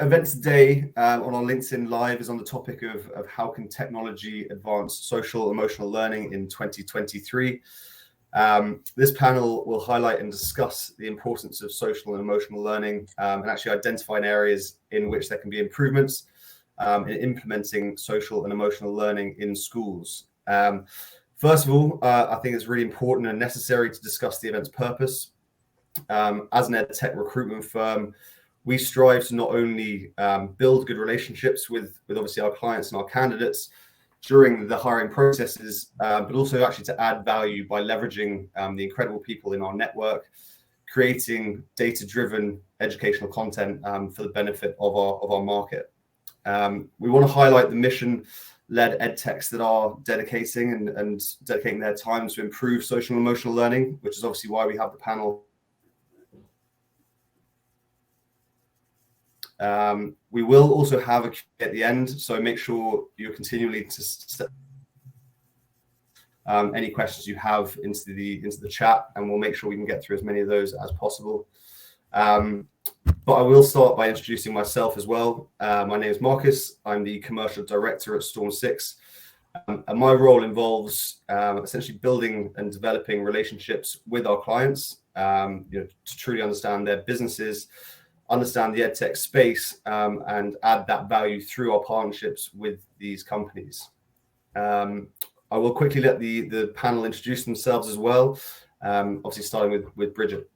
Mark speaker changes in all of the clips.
Speaker 1: event today on our LinkedIn Live is on the topic of how can technology advance social emotional learning in 2023. This panel will highlight and discuss the importance of social and emotional learning and actually identify areas in which there can be improvements in implementing social and emotional learning in schools. First of all, I think it's really important and necessary to discuss the event's purpose. As an EdTech recruitment firm, we strive to not only build good relationships with obviously our clients and our candidates during the hiring processes, but also actually to add value by leveraging the incredible people in our network, creating data-driven educational content for the benefit of our market. We want to highlight the mission-led EdTechs that are dedicating and dedicating their time to improve social and emotional learning, which is obviously why we have the panel. We will also have a Q&A at the end, so make sure you're continually to any questions you have into the chat, and we'll make sure we can get through as many of those as possible. But I will start by introducing myself as well. My name is Marcus. I'm the commercial director at Storm 6, and my role involves essentially building and developing relationships with our clients, to truly understand their businesses, understand the EdTech space, and add that value through our partnerships with these companies. I will quickly let the panel introduce themselves as well, obviously starting with Bridget.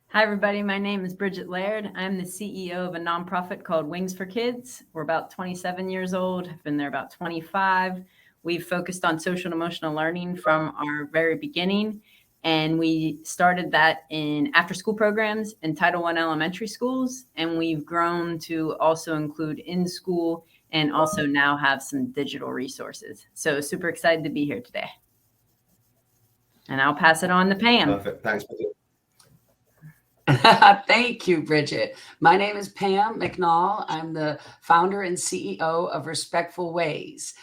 Speaker 2: Hi, everybody. My name is Bridget Laird. I'm the CEO of a nonprofit called Wings for Kids. We're about 27 years old. I've been there about 25. We've focused on social and emotional learning from our very beginning. And we started that in after-school programs in Title I elementary schools. And we've grown to also include in-school and also now have some digital resources. So super excited to be here today. And I'll pass it on to Pam.
Speaker 1: Perfect. Thanks, Bridget.
Speaker 3: Thank you, Bridget. My name is Pam McNall. I'm the founder and CEO of Respectful Ways.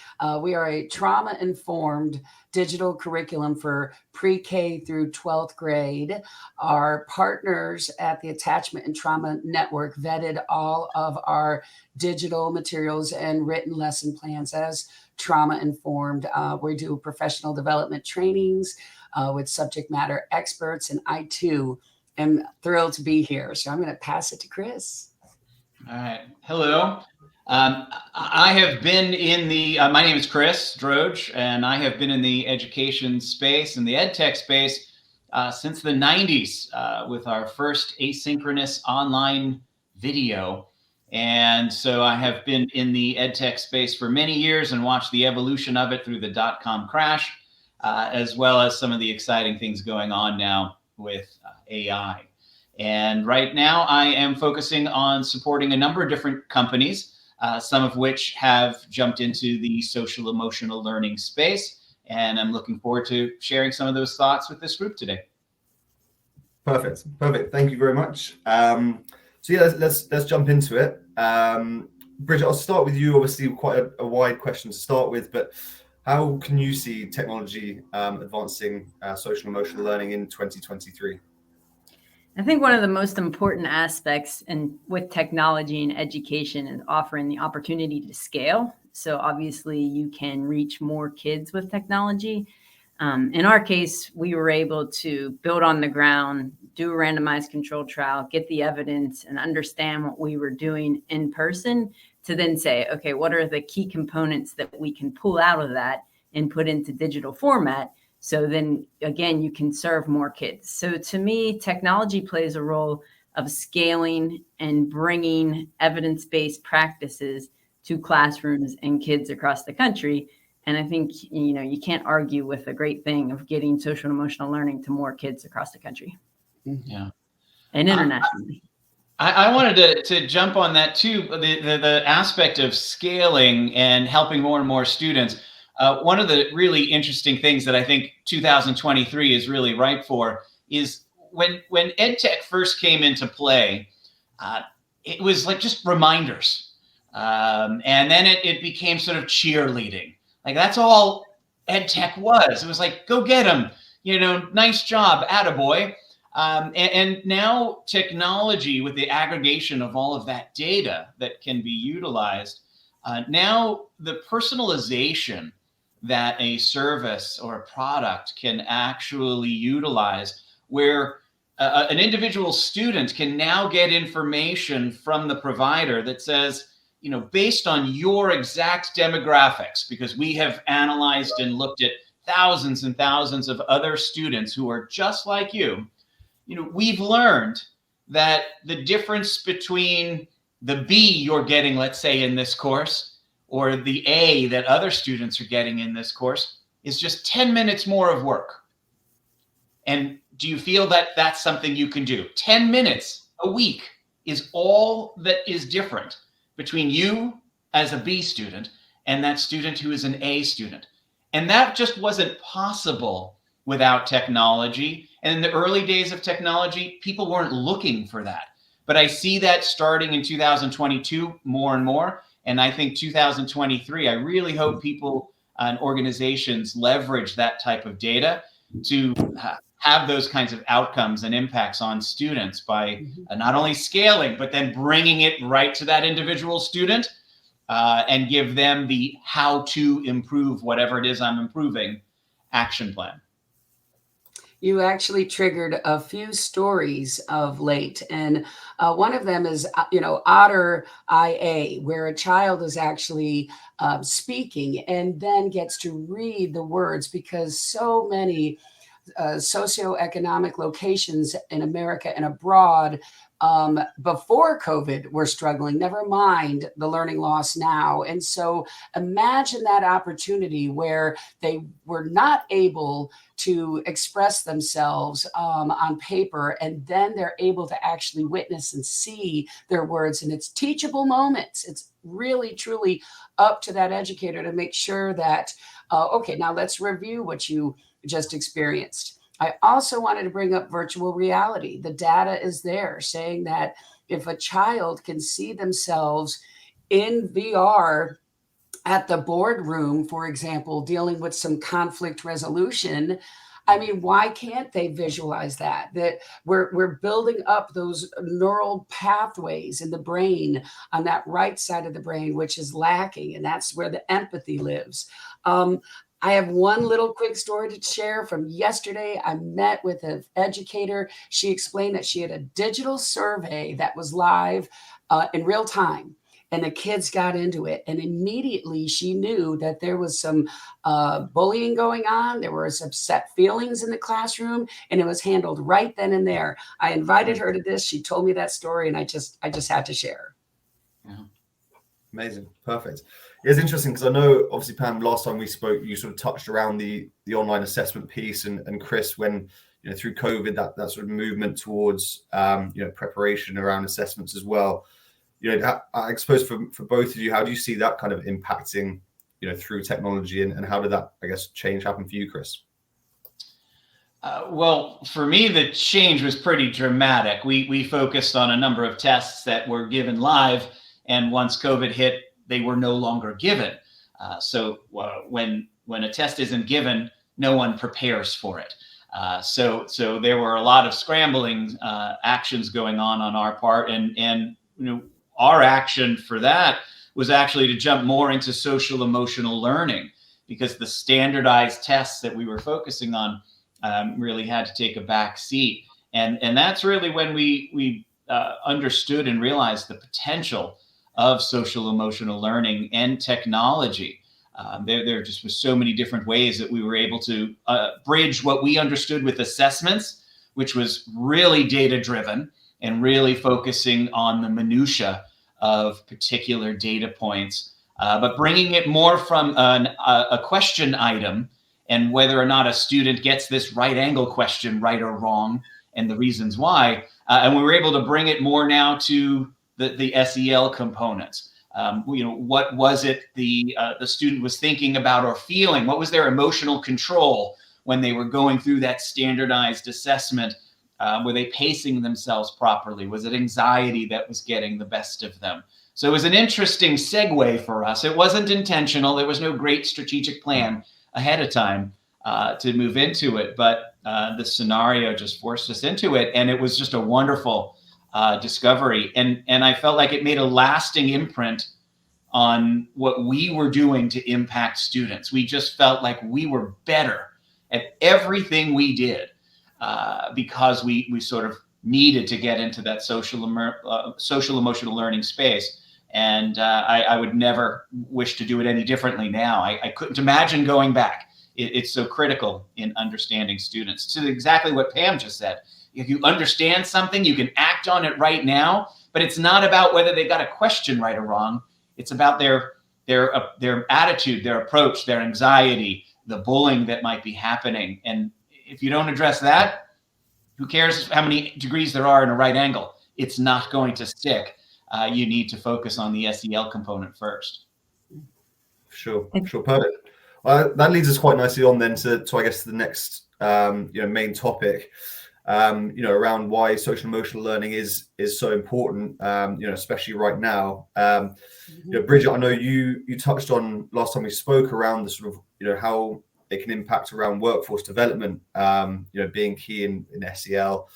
Speaker 3: We are a trauma-informed digital curriculum for pre-K through 12th grade. Our partners at the Attachment and Trauma Network vetted all of our digital materials and written lesson plans as trauma-informed. We do professional development trainings with subject matter experts, and I too am thrilled to be here. So I'm going to pass it to Chris.
Speaker 4: All right. Hello. I have been in the, my name is Chris Droge, and I have been in the education space and the EdTech space since the 90s with our first asynchronous online video. And so I have been in the EdTech space for many years and watched the evolution of it through the dot-com crash, as well as some of the exciting things going on now with AI. And right now I am focusing on supporting a number of different companies, some of which have jumped into the social emotional learning space. And I'm looking forward to sharing some of those thoughts with this group today.
Speaker 1: Perfect. Thank you very much. So yeah, let's jump into it. Bridget, I'll start with you. Obviously, quite a wide question to start with, but how can you see technology advancing social and emotional learning in 2023?
Speaker 2: I think one of the most important aspects with technology and education is offering the opportunity to scale. So obviously you can reach more kids with technology. In our case, we were able to build on the ground, do a randomized controlled trial, get the evidence, and understand what we were doing in person to then say, okay, what are the key components that we can pull out of that and put into digital format? So then again, you can serve more kids. So to me, technology plays a role of scaling and bringing evidence-based practices to classrooms and kids across the country. And I think, you can't argue with the great thing of getting social and emotional learning to more kids across the country.
Speaker 4: Yeah.
Speaker 2: And internationally.
Speaker 4: I wanted to jump on that too, the aspect of scaling and helping more and more students. One of the really interesting things that I think 2023 is really ripe for is when EdTech first came into play, it was like just reminders. And then it became sort of cheerleading. Like that's all EdTech was. It was like, go get them, nice job, attaboy. And now technology, with the aggregation of all of that data that can be utilized, now the personalization that a service or a product can actually utilize, where an individual student can now get information from the provider that says, based on your exact demographics, because we have analyzed and looked at thousands and thousands of other students who are just like you, we've learned that the difference between the B you're getting, let's say, in this course, or the A that other students are getting in this course is just 10 minutes more of work. And do you feel that that's something you can do? 10 minutes a week is all that is different between you as a B student and that student who is an A student. And that just wasn't possible without technology. And in the early days of technology, people weren't looking for that. But I see that starting in 2022 more and more. And I think 2023, I really hope people and organizations leverage that type of data to have those kinds of outcomes and impacts on students by not only scaling, but then bringing it right to that individual student and give them the how to improve whatever it is I'm improving action plan.
Speaker 3: You actually triggered a few stories of late, and one of them is, Otter IA, where a child is actually speaking and then gets to read the words, because so many socioeconomic locations in America and abroad before COVID were struggling, never mind the learning loss now. And so imagine that opportunity where they were not able to express themselves on paper, and then they're able to actually witness and see their words. And it's teachable moments. It's really, truly up to that educator to make sure that, okay, now let's review what you just experienced. I also wanted to bring up virtual reality. The data is there saying that if a child can see themselves in VR at the boardroom, for example, dealing with some conflict resolution, I mean, why can't they visualize that? That we're building up those neural pathways in the brain on that right side of the brain, which is lacking, and that's where the empathy lives. I have one little quick story to share from yesterday. I met with an educator. She explained that she had a digital survey that was live in real time, and the kids got into it. And immediately she knew that there was some bullying going on. There were some upset feelings in the classroom, and it was handled right then and there. I invited her to this. She told me that story, and I just had to share.
Speaker 4: Yeah.
Speaker 1: Amazing. Perfect. It's interesting because I know, obviously, Pam, last time we spoke, you sort of touched around the online assessment piece, and Chris, when through COVID, that sort of movement towards preparation around assessments as well. I suppose for both of you, how do you see that kind of impacting through technology, and how did that, I guess, change happen for you, Chris?
Speaker 4: Well, for me, the change was pretty dramatic. We focused on a number of tests that were given live, and once COVID hit, they were no longer given. So when a test isn't given, no one prepares for it. So there were a lot of scrambling actions going on our part, and our action for that was actually to jump more into social emotional learning, because the standardized tests that we were focusing on really had to take a back seat. And that's really when we understood and realized the potential of social emotional learning and technology. There just was so many different ways that we were able to bridge what we understood with assessments, which was really data driven and really focusing on the minutia of particular data points, but bringing it more from a question item and whether or not a student gets this right angle question right or wrong and the reasons why. And we were able to bring it more now to the SEL components. What was it the student was thinking about or feeling? What was their emotional control when they were going through that standardized assessment? Were they pacing themselves properly? Was it anxiety that was getting the best of them? So it was an interesting segue for us. It wasn't intentional. There was no great strategic plan ahead of time to move into it. But the scenario just forced us into it. And it was just a wonderful discovery. And I felt like it made a lasting imprint on what we were doing to impact students. We just felt like we were better at everything we did because we sort of needed to get into that social emotional learning space. And I would never wish to do it any differently now. I couldn't imagine going back. It's so critical in understanding students. To exactly what Pam just said. If you understand something, you can act on it right now, but it's not about whether they got a question right or wrong. It's about their attitude, their approach, their anxiety, the bullying that might be happening. And if you don't address that, who cares how many degrees there are in a right angle? It's not going to stick. You need to focus on the SEL component first.
Speaker 1: Sure, perfect. That leads us quite nicely on then to I guess the next main topic. Around why social emotional learning is so important, especially right now. Bridget, I know you touched on last time we spoke around the sort of, how it can impact around workforce development, being key in SEL,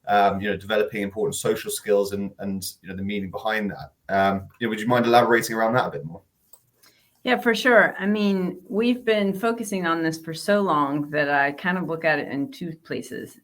Speaker 1: developing important social skills and the meaning behind that. Would you mind elaborating around that a bit more?
Speaker 2: Yeah, for sure. I mean, we've been focusing on this for so long that I kind of look at it in two places.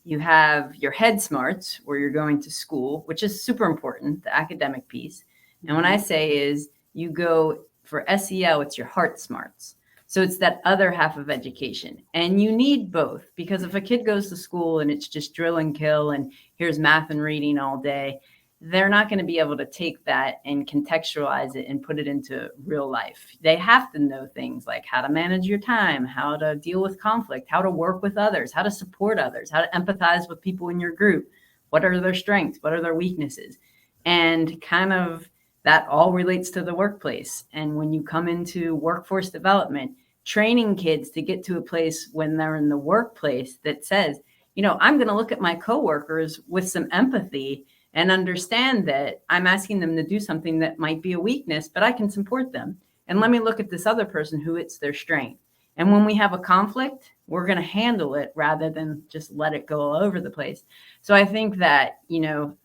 Speaker 2: You have your head smarts where you're going to school, which is super important, the academic piece. And when I say is you go for SEL, it's your heart smarts. So it's that other half of education. And you need both, because if a kid goes to school and it's just drill and kill and here's math and reading all day, they're not going to be able to take that and contextualize it and put it into real life. They have to know things like how to manage your time, how to deal with conflict, how to work with others, how to support others, how to empathize with people in your group. What are their strengths? What are their weaknesses? And kind of that all relates to the workplace. And when you come into workforce development, training kids to get to a place when they're in the workplace that says, I'm going to look at my coworkers with some empathy and understand that I'm asking them to do something that might be a weakness, but I can support them. And let me look at this other person who it's their strength. And when we have a conflict, we're going to handle it rather than just let it go all over the place. So I think that,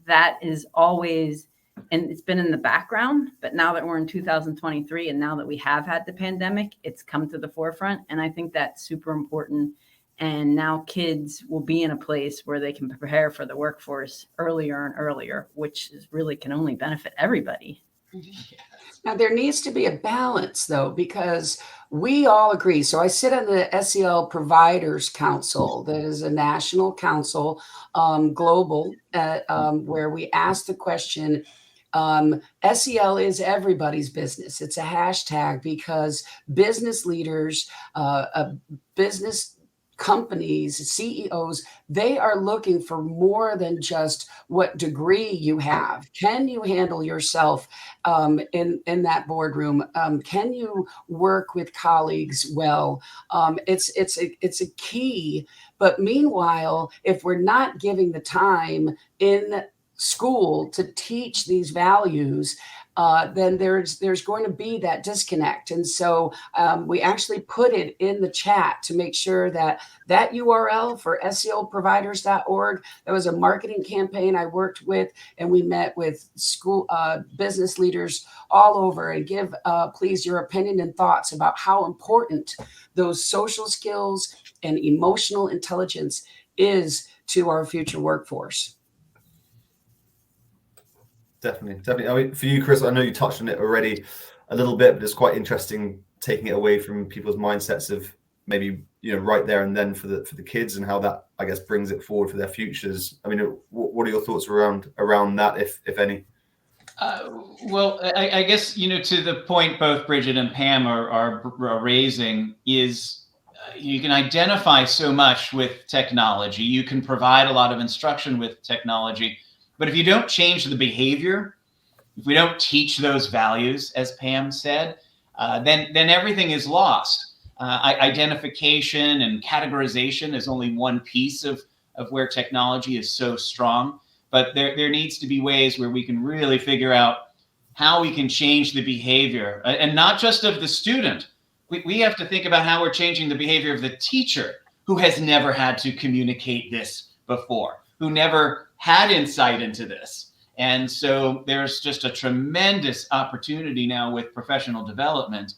Speaker 2: that is always, and it's been in the background, but now that we're in 2023 and now that we have had the pandemic, it's come to the forefront. And I think that's super important. And now kids will be in a place where they can prepare for the workforce earlier and earlier, which is really can only benefit everybody.
Speaker 3: Now, there needs to be a balance, though, because we all agree. So I sit on the SEL Providers Council, that is a national council, global, where we ask the question, SEL is everybody's business. It's a hashtag because business leaders, business companies, CEOs, they are looking for more than just what degree you have. Can you handle yourself in that boardroom? Can you work with colleagues well? It's a key. But meanwhile, if we're not giving the time in school to teach these values, then there's going to be that disconnect. And so we actually put it in the chat to make sure that URL for selproviders.org, that was a marketing campaign I worked with, and we met with school business leaders all over, and give please your opinion and thoughts about how important those social skills and emotional intelligence is to our future workforce.
Speaker 1: Definitely. I mean, for you, Chris, I know you touched on it already a little bit, but it's quite interesting taking it away from people's mindsets of maybe, right there and then for the kids, and how that, I guess, brings it forward for their futures. I mean, what are your thoughts around that, if any?
Speaker 4: Well, I guess, to the point both Bridget and Pam are raising is you can identify so much with technology. You can provide a lot of instruction with technology. But if you don't change the behavior, if we don't teach those values, as Pam said, then everything is lost. Identification and categorization is only one piece of where technology is so strong. But there needs to be ways where we can really figure out how we can change the behavior, and not just of the student. We have to think about how we're changing the behavior of the teacher. who has never had to communicate this before, who never had insight into this. And so there's just a tremendous opportunity now with professional development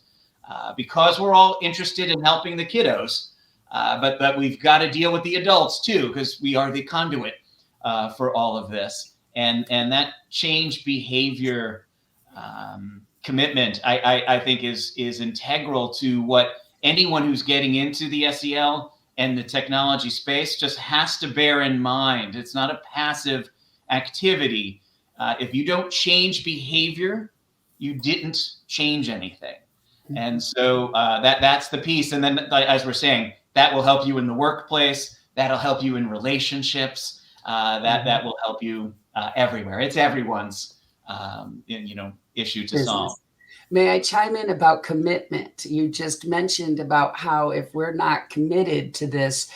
Speaker 4: because we're all interested in helping the kiddos, but we've got to deal with the adults too, because we are the conduit for all of this. And that change behavior commitment, I think is integral to what anyone who's getting into the SEL and the technology space just has to bear in mind. It's not a passive activity. If you don't change behavior, you didn't change anything. And so that's the piece. And then, as we're saying, that will help you in the workplace. That'll help you in relationships. That will help you everywhere. It's everyone's issue to solve.
Speaker 3: May I chime in about commitment? You just mentioned about how if we're not committed to this,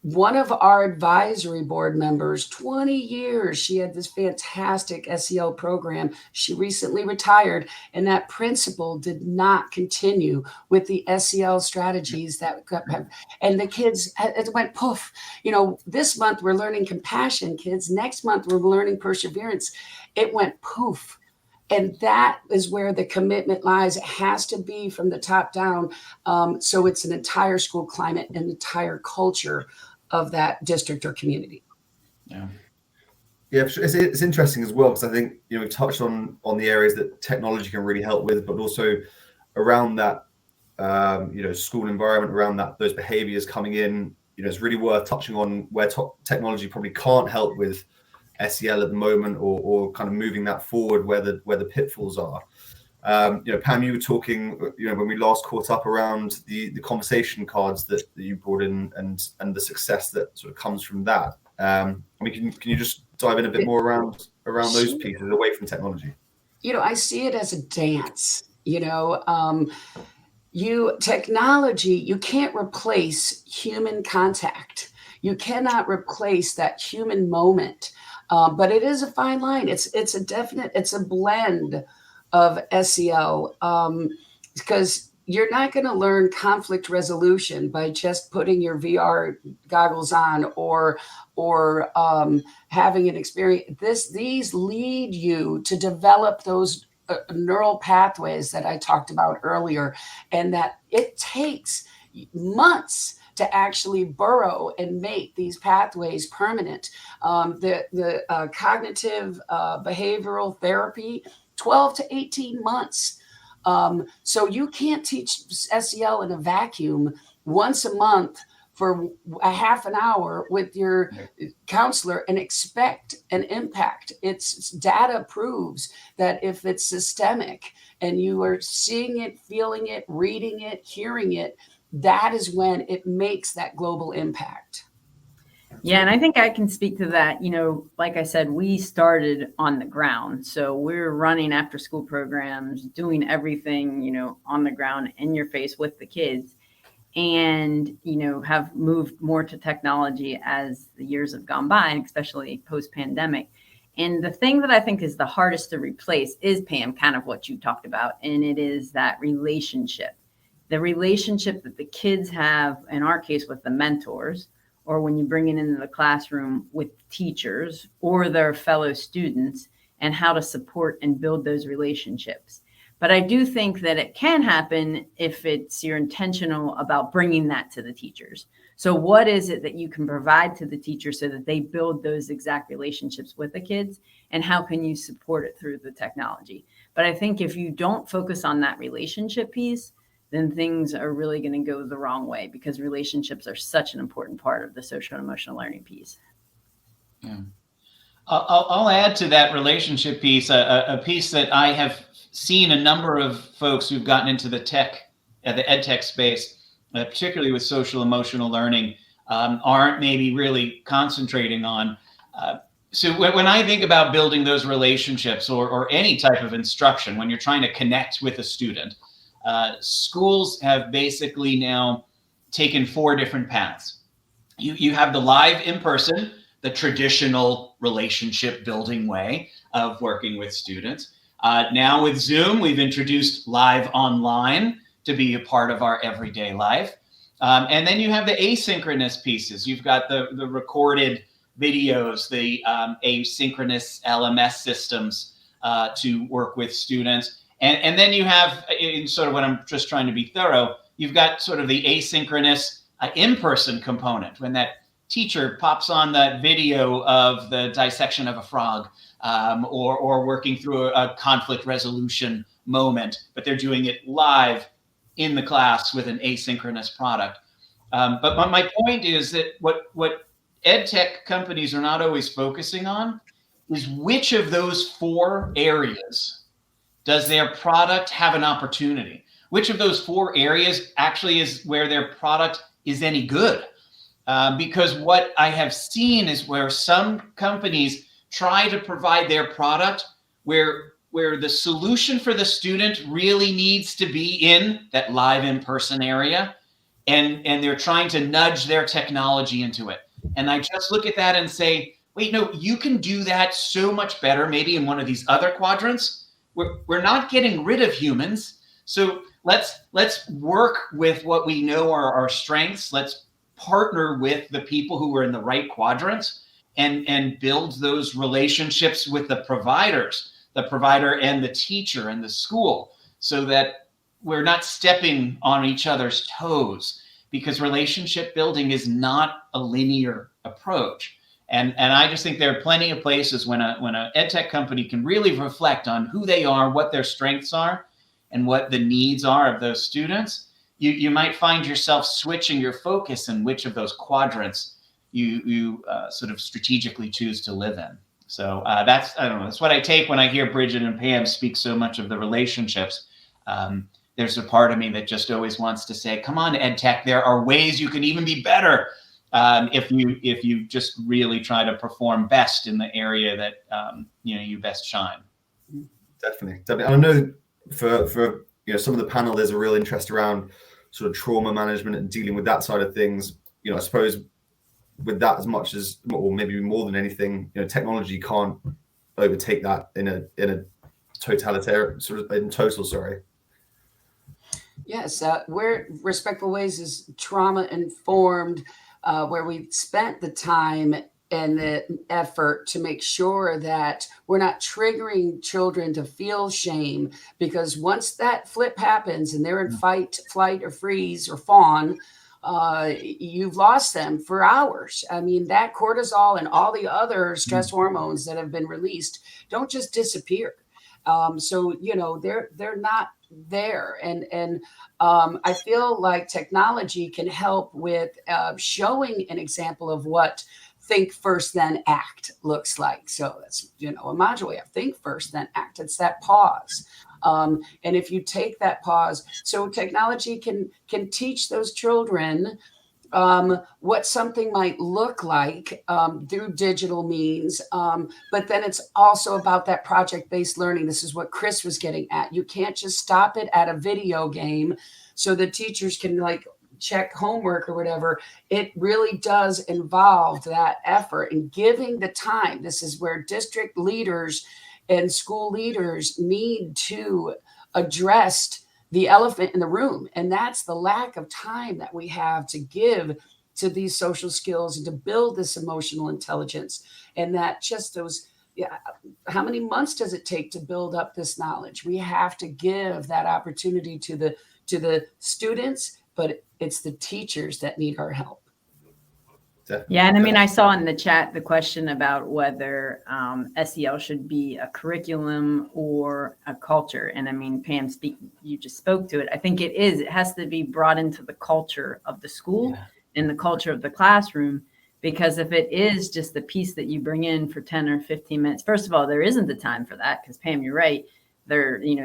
Speaker 3: one of our advisory board members, 20 years, she had this fantastic SEL program. She recently retired, and that principal did not continue with the SEL strategies and the kids, it went poof. This month we're learning compassion, kids. Next month we're learning perseverance. It went poof. And that is where the commitment lies. It has to be from the top down. So it's an entire school climate, an entire culture of that district or community.
Speaker 1: Yeah, it's interesting as well, because I think we touched on the areas that technology can really help with, but also around that school environment, around those behaviors coming in. It's really worth touching on where technology probably can't help with SEL at the moment, or kind of moving that forward where the pitfalls are. Pam, you were talking, when we last caught up, around the conversation cards that you brought in and the success that sort of comes from that. Can you just dive in a bit more around those pieces away from technology?
Speaker 3: I see it as a dance. Technology, you can't replace human contact. You cannot replace that human moment. But it is a fine line. It's a blend of SEL, because you're not going to learn conflict resolution by just putting your VR goggles on or having an experience. These lead you to develop those neural pathways that I talked about earlier, and that it takes months to actually burrow and make these pathways permanent. The cognitive behavioral therapy, 12 to 18 months. So you can't teach SEL in a vacuum once a month for a half an hour with your counselor and expect an impact. It's data proves that if it's systemic and you are seeing it, feeling it, reading it, hearing it, that is when it makes that global impact.
Speaker 2: Yeah, and I think I can speak to that. Like I said, we started on the ground. So we're running after school programs, doing everything, on the ground, in your face with the kids, and, have moved more to technology as the years have gone by, and especially post-pandemic. And the thing that I think is the hardest to replace is, Pam, kind of what you talked about, and it is that relationship. The relationship that the kids have, in our case, with the mentors, or when you bring it into the classroom with teachers or their fellow students, and how to support and build those relationships. But I do think that it can happen if you're intentional about bringing that to the teachers. So what is it that you can provide to the teacher so that they build those exact relationships with the kids? And how can you support it through the technology? But I think if you don't focus on that relationship piece, then things are really going to go the wrong way, because relationships are such an important part of the social and emotional learning piece.
Speaker 4: Yeah. I'll add to that relationship piece, a piece that I have seen a number of folks who've gotten into the EdTech space, particularly with social emotional learning, aren't maybe really concentrating on. So when I think about building those relationships or any type of instruction, when you're trying to connect with a student, schools have basically now taken 4 different paths. You have the live in person, the traditional relationship building way of working with students. Now with Zoom, we've introduced live online to be a part of our everyday life. And then you have the asynchronous pieces. You've got the recorded videos, the asynchronous LMS systems to work with students. And then you have, in sort of what I'm just trying to be thorough, you've got sort of the asynchronous in-person component, when that teacher pops on that video of the dissection of a frog, or working through a conflict resolution moment, but they're doing it live in the class with an asynchronous product. But my point is that what EdTech companies are not always focusing on is which of those 4 areas does their product have an opportunity? Which of those 4 areas actually is where their product is any good? Because what I have seen is where some companies try to provide their product where the solution for the student really needs to be in that live in-person area, and they're trying to nudge their technology into it. And I just look at that and say, wait, no, you can do that so much better, maybe in one of these other quadrants. We're not getting rid of humans. So let's work with what we know are our strengths. Let's partner with the people who are in the right quadrants and build those relationships with the providers, the provider and the teacher and the school, so that we're not stepping on each other's toes, because relationship building is not a linear approach. And I just think there are plenty of places when a EdTech company can really reflect on who they are, what their strengths are, and what the needs are of those students. You might find yourself switching your focus in which of those quadrants you sort of strategically choose to live in. So that's what I take when I hear Bridget and Pam speak so much of the relationships. There's a part of me that just always wants to say, come on, EdTech, there are ways you can even be better if you just really try to perform best in the area that you best shine.
Speaker 1: Definitely. I know for some of the panel, there's a real interest around sort of trauma management and dealing with that side of things. I suppose with that, as much as, or maybe more than anything, technology can't overtake that in a totalitarian sort of in total. Sorry.
Speaker 3: Yes, where Respectful Ways is trauma informed, where we spent the time and the effort to make sure that we're not triggering children to feel shame, because once that flip happens and they're in fight, flight, or freeze or fawn, you've lost them for hours. I mean, that cortisol and all the other stress hormones that have been released don't just disappear. So they're not there, and I feel like technology can help with showing an example of what think first then act looks like. So that's a modular way of think first then act. It's that pause, and if you take that pause, so technology can teach those children what something might look like through digital means. But then it's also about that project-based learning. This is what Chris was getting at. You can't just stop it at a video game so the teachers can check homework or whatever. It really does involve that effort and giving the time. This is where district leaders and school leaders need to address the elephant in the room. And that's the lack of time that we have to give to these social skills and to build this emotional intelligence. And that just how many months does it take to build up this knowledge? We have to give that opportunity to the students, but it's the teachers that need our help.
Speaker 2: Yeah, and I saw in the chat the question about whether SEL should be a curriculum or a culture. And Pam, you just spoke to it. I think it is. It has to be brought into the culture of the school and the culture of the classroom, because if it is just the piece that you bring in for 10 or 15 minutes, first of all, there isn't the time for that, because Pam, you're right.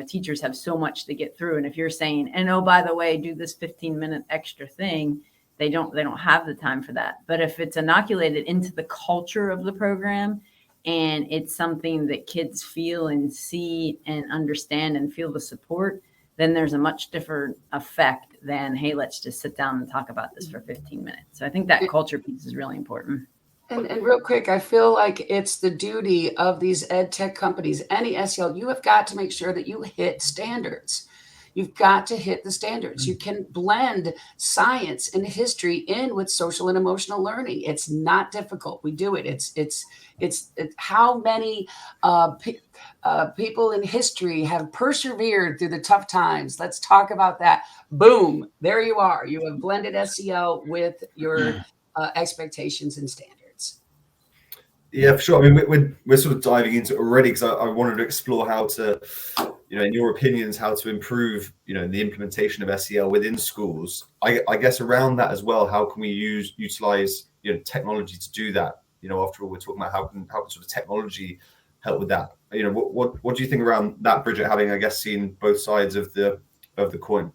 Speaker 2: Teachers have so much to get through. And if you're saying, and oh, by the way, do this 15-minute extra thing, they don't have the time for that. But if it's inoculated into the culture of the program and it's something that kids feel and see and understand and feel the support, then there's a much different effect than, hey, let's just sit down and talk about this for 15 minutes. So I think that culture piece is really important.
Speaker 3: And real quick, I feel like it's the duty of these ed tech companies, any SEL, you have got to make sure that you hit standards. You've got to hit the standards. You can blend science and history in with social and emotional learning. It's not difficult. We do it. It's how many people in history have persevered through the tough times. Let's talk about that. Boom, there you are. You have blended SEL with your expectations and standards.
Speaker 1: Yeah, for sure. I mean, we're sort of diving into it already because I wanted to explore how to, in your opinions, how to improve, the implementation of SEL within schools. I guess around that as well, how can we utilize, technology to do that? After all, we're talking about how can sort of technology help with that. What do you think around that, Bridget? Having, I guess, seen both sides of the coin.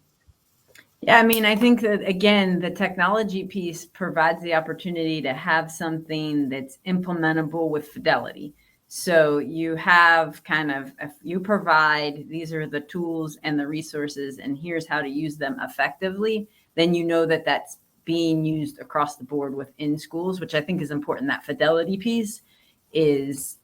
Speaker 2: Yeah, I mean, I think that, again, the technology piece provides the opportunity to have something that's implementable with Fidelity. So you have if you provide, these are the tools and the resources, and here's how to use them effectively, then that that's being used across the board within schools, which I think is important. That Fidelity piece is,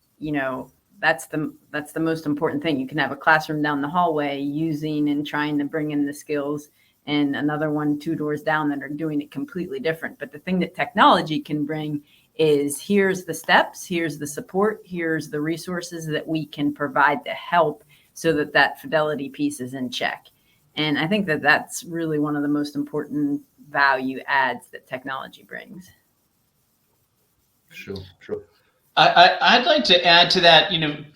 Speaker 2: that's the most important thing. You can have a classroom down the hallway using and trying to bring in the skills, and another one 2 doors down that are doing it completely different. But the thing that technology can bring is, here's the steps, here's the support, here's the resources that we can provide to help so that that Fidelity piece is in check. And I think that that's really one of the most important value adds that technology brings.
Speaker 1: Sure.
Speaker 4: I'd like to add to that,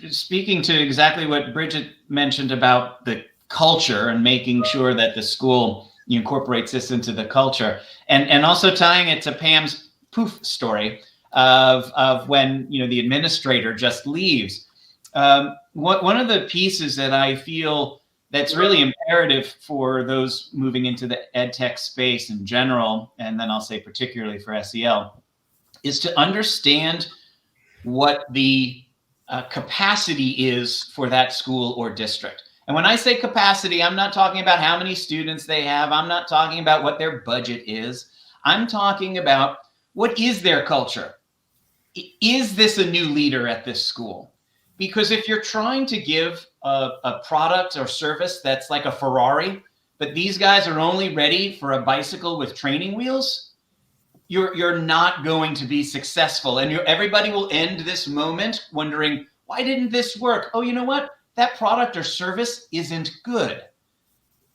Speaker 4: speaking to exactly what Bridget mentioned about the culture and making sure that the school incorporates this into the culture, and also tying it to Pam's poof story of when the administrator just leaves. One of the pieces that I feel that's really imperative for those moving into the EdTech space in general, and then I'll say particularly for SEL, is to understand what the capacity is for that school or district. And when I say capacity, I'm not talking about how many students they have. I'm not talking about what their budget is. I'm talking about, what is their culture? Is this a new leader at this school? Because if you're trying to give a product or service that's like a Ferrari, but these guys are only ready for a bicycle with training wheels, you're not going to be successful. And everybody will end this moment wondering, why didn't this work? Oh, you know what? That product or service isn't good.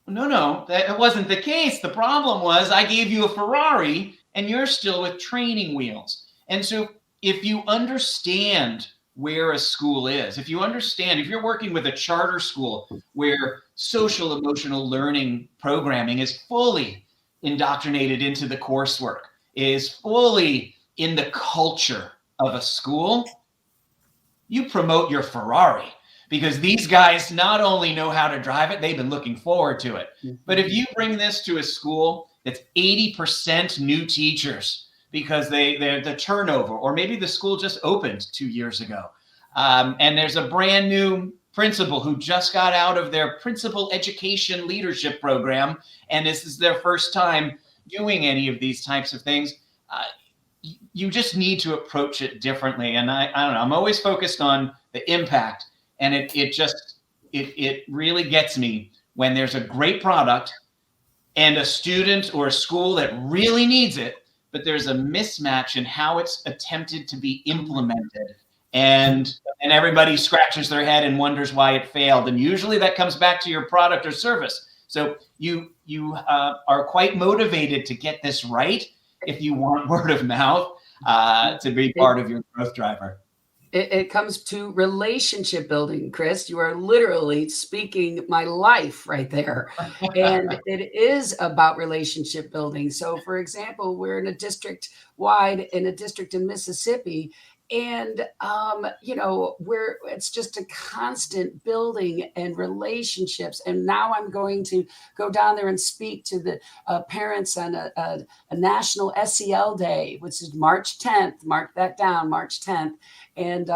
Speaker 4: No, that wasn't the case. The problem was, I gave you a Ferrari and you're still with training wheels. And so if you understand where a school is, if you're working with a charter school where social emotional learning programming is fully indoctrinated into the coursework, is fully in the culture of a school, you promote your Ferrari, because these guys not only know how to drive it, they've been looking forward to it. But if you bring this to a school that's 80% new teachers because they're the turnover, or maybe the school just opened 2 years ago, and there's a brand new principal who just got out of their principal education leadership program, and this is their first time doing any of these types of things, you just need to approach it differently. And I don't know, I'm always focused on the impact. And it really gets me when there's a great product and a student or a school that really needs it, but there's a mismatch in how it's attempted to be implemented. And everybody scratches their head and wonders why it failed. And usually that comes back to your product or service. So you are quite motivated to get this right if you want word of mouth to be part of your growth driver.
Speaker 3: It comes to relationship building, Chris. You are literally speaking my life right there. And it is about relationship building. So, for example, we're in a district in Mississippi. And, it's just a constant building and relationships. And now I'm going to go down there and speak to the parents on a national SEL day, which is March 10th. Mark that down, March 10th. And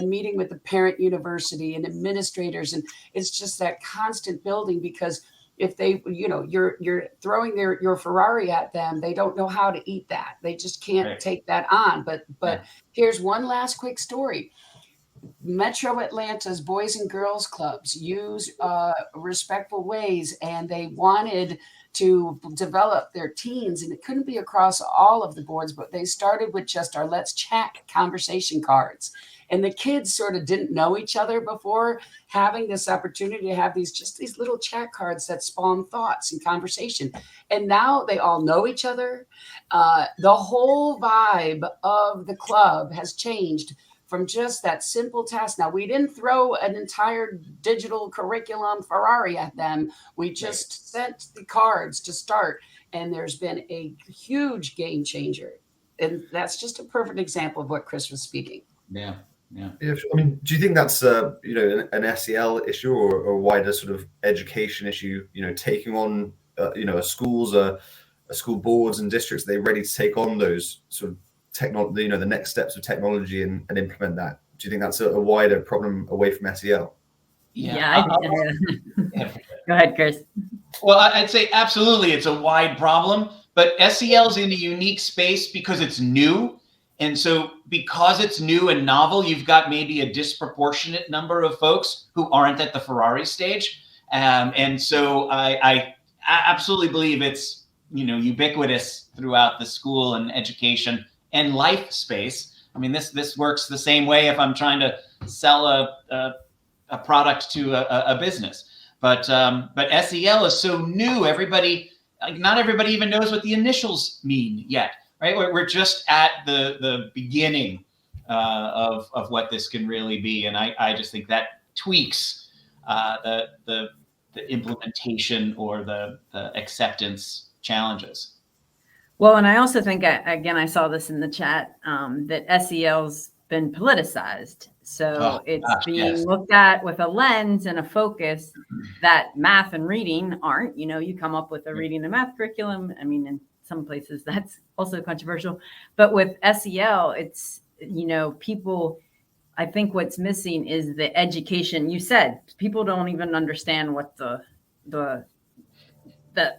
Speaker 3: meeting with the parent university and administrators. And it's just that constant building, because if they, you're throwing your Ferrari at them, they don't know how to eat that. They just can't take that on. But here's one last quick story. Metro Atlanta's Boys and Girls Clubs use respectful ways, and they wanted to develop their teens, and it couldn't be across all of the boards, but they started with just our Let's Chat conversation cards. And the kids sort of didn't know each other before having this opportunity to have these little chat cards that spawn thoughts and conversation. And now they all know each other. The whole vibe of the club has changed from just that simple task. Now, we didn't throw an entire digital curriculum Ferrari at them. We just sent the cards to start, and there's been a huge game changer. And that's just a perfect example of what Chris was speaking.
Speaker 4: Yeah.
Speaker 1: I mean, do you think that's an SEL issue or a wider sort of education issue? Taking on school boards and districts, are they ready to take on those sort of technology, the next steps of technology and implement that? Do you think that's a wider problem away from SEL?
Speaker 2: Yeah. Go ahead, Chris.
Speaker 4: Well, I'd say absolutely it's a wide problem, but SEL is in a unique space because it's new. And so because it's new and novel, you've got maybe a disproportionate number of folks who aren't at the Ferrari stage. And so I absolutely believe it's, ubiquitous throughout the school and education and life space. I mean, this works the same way if I'm trying to sell a product to a business. But SEL is so new. Not everybody even knows what the initials mean yet. Right, we're just at the beginning of what this can really be, and I just think that tweaks the implementation or the acceptance challenges.
Speaker 2: Well, and I also think I saw this in the chat that SEL's been politicized, so it's being looked at with a lens and a focus that math and reading aren't. You come up with a reading and math curriculum. I mean, in some places that's also controversial, but with SEL, it's, people, I think what's missing is the education. You said people don't even understand what the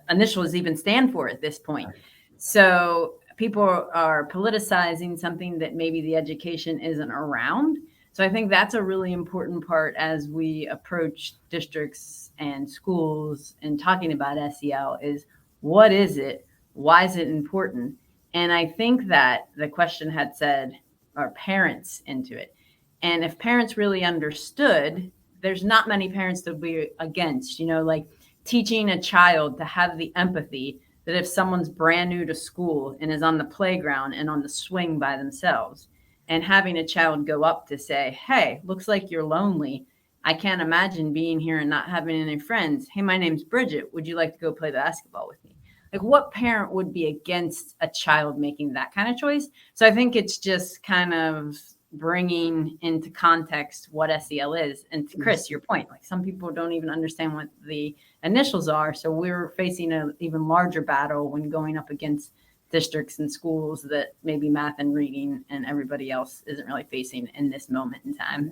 Speaker 2: initials even stand for at this point. So people are politicizing something that maybe the education isn't around. So I think that's a really important part as we approach districts and schools and talking about SEL is, what is it? Why is it important? And I think that the question had said, are parents into it? And if parents really understood, there's not many parents that would be against, like teaching a child to have the empathy that if someone's brand new to school and is on the playground and on the swing by themselves, and having a child go up to say, hey, looks like you're lonely. I can't imagine being here and not having any friends. Hey, my name's Bridget. Would you like to go play basketball with me? Like, what parent would be against a child making that kind of choice? So I think it's just kind of bringing into context what SEL is. And to Chris, your point, like some people don't even understand what the initials are. So we're facing an even larger battle when going up against districts and schools that maybe math and reading and everybody else isn't really facing in this moment in time.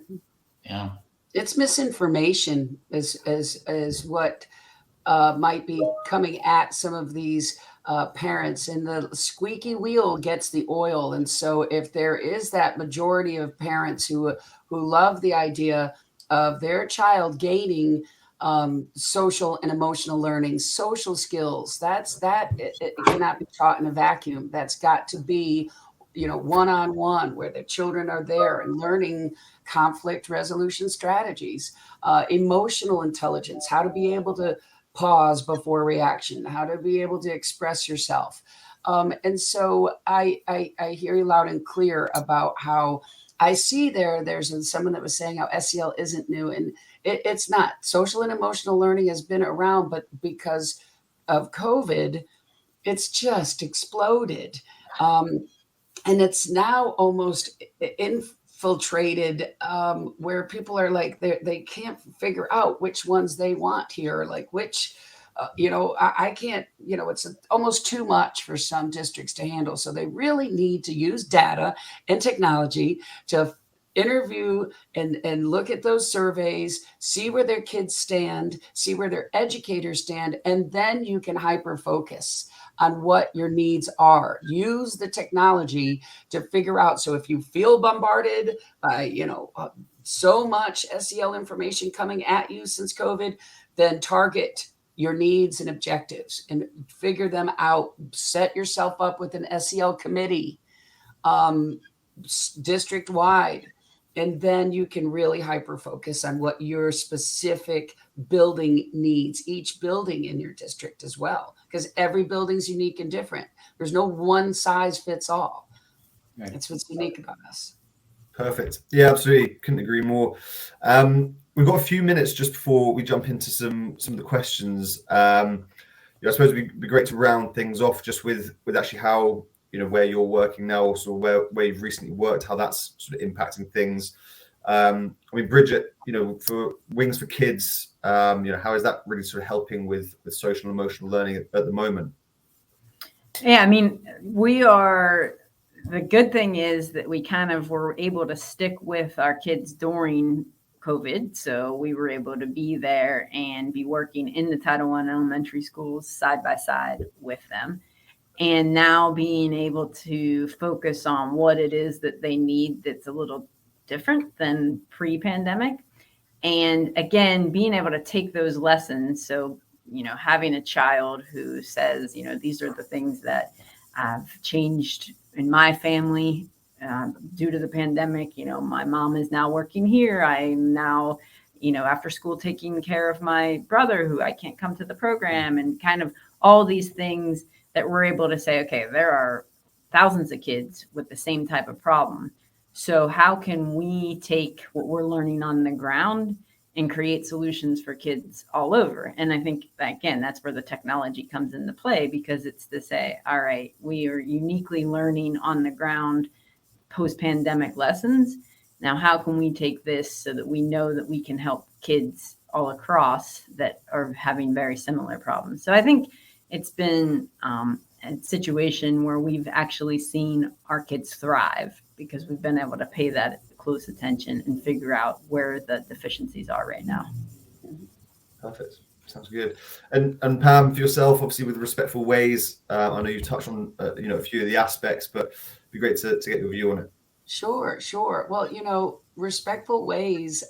Speaker 4: Yeah.
Speaker 3: It's misinformation is what might be coming at some of these parents, and the squeaky wheel gets the oil. And so if there is that majority of parents who love the idea of their child gaining social and emotional learning, social skills, it cannot be taught in a vacuum. That's got to be, one-on-one, where the children are there and learning conflict resolution strategies, emotional intelligence, how to be able to pause before reaction, how to be able to express yourself. And so I hear you loud and clear about how I see there's someone that was saying how SEL isn't new, and it's not. Social and emotional learning has been around, but because of COVID, it's just exploded. And it's now almost infiltrated, where people are like, they can't figure out which ones they want here, like which, I can't, it's almost too much for some districts to handle. So they really need to use data and technology to interview and look at those surveys, see where their kids stand, see where their educators stand, and then you can hyper focus on what your needs are. Use the technology to figure out. So if you feel bombarded by, so much SEL information coming at you since COVID, then target your needs and objectives and figure them out. Set yourself up with an SEL committee, district wide, and then you can really hyper focus on what your specific building needs, each building in your district as well, because every building's unique and different. There's no one size fits all.
Speaker 4: Right.
Speaker 3: That's what's unique about us.
Speaker 1: Perfect. Yeah, absolutely. Couldn't agree more. We've got a few minutes just before we jump into some of the questions. I suppose it'd be great to round things off just with actually how, where you're working now, also where you've recently worked, how that's sort of impacting things. Bridget, for Wings for Kids, how is that really sort of helping with social and emotional learning at the moment?
Speaker 2: Yeah, the good thing is that we kind of were able to stick with our kids during COVID. So we were able to be there and be working in the Title I elementary schools side by side with them. And now being able to focus on what it is that they need that's a little different than pre-pandemic. And again, being able to take those lessons. So, having a child who says, these are the things that have changed in my family due to the pandemic. My mom is now working here. I'm now, after school taking care of my brother who I can't come to the program, and kind of all these things that we're able to say, okay, there are thousands of kids with the same type of problem. So how can we take what we're learning on the ground and create solutions for kids all over? And I think, again, that's where the technology comes into play, because it's to say, all right, we are uniquely learning on the ground post-pandemic lessons. Now, how can we take this so that we know that we can help kids all across that are having very similar problems? So I think it's been a situation where we've actually seen our kids thrive, because we've been able to pay that close attention and figure out where the deficiencies are right now.
Speaker 1: Perfect. Sounds good. And Pam, for yourself, obviously with Respectful Ways, I know you touched on a few of the aspects, but it'd be great to get your view on it.
Speaker 3: Sure. Well, Respectful Ways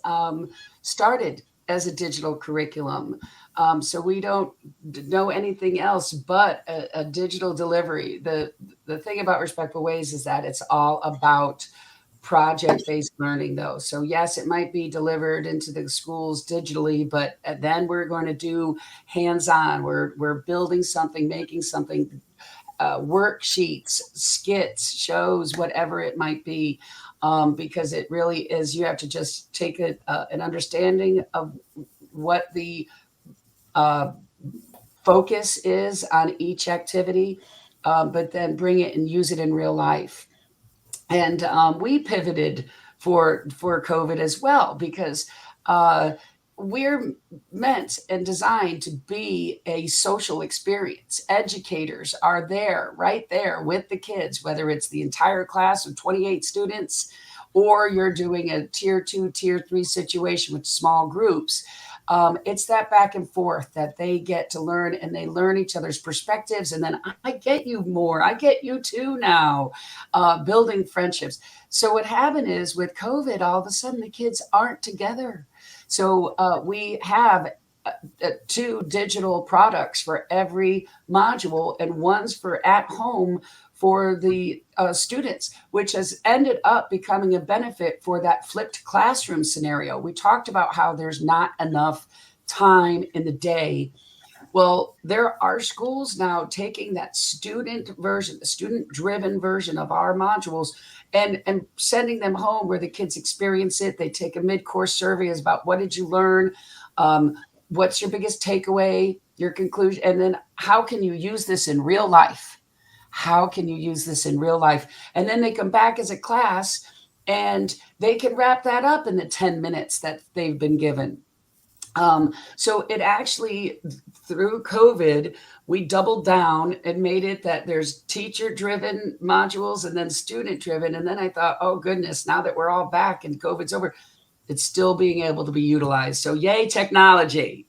Speaker 3: started as a digital curriculum. So we don't know anything else but a digital delivery. The thing about Respectful Ways is that it's all about project-based learning, though. So yes, it might be delivered into the schools digitally, but then we're going to do hands-on. We're building something, making something, worksheets, skits, shows, whatever it might be, because it really is. You have to just take an understanding of what the focus is on each activity, but then bring it and use it in real life. And we pivoted for COVID as well, because we're meant and designed to be a social experience. Educators are right there with the kids, whether it's the entire class of 28 students, or you're doing a tier 2, tier 3 situation with small groups. It's that back and forth that they get to learn, and they learn each other's perspectives. And then I get you more. I get you too now, building friendships. So what happened is with COVID, all of a sudden the kids aren't together. So we have 2 digital products for every module, and one's for at home for the students, which has ended up becoming a benefit for that flipped classroom scenario. We talked about how there's not enough time in the day. Well, there are schools now taking that student version, the student-driven version of our modules, and sending them home where the kids experience it. They take a mid-course survey about what did you learn, what's your biggest takeaway, your conclusion, and then how can you use this in real life? How can you use this in real life? And then they come back as a class and they can wrap that up in the 10 minutes that they've been given. So it actually, through COVID, we doubled down and made it that there's teacher-driven modules and then student-driven. And then I thought, oh goodness, now that we're all back and COVID's over, it's still being able to be utilized. So yay, technology.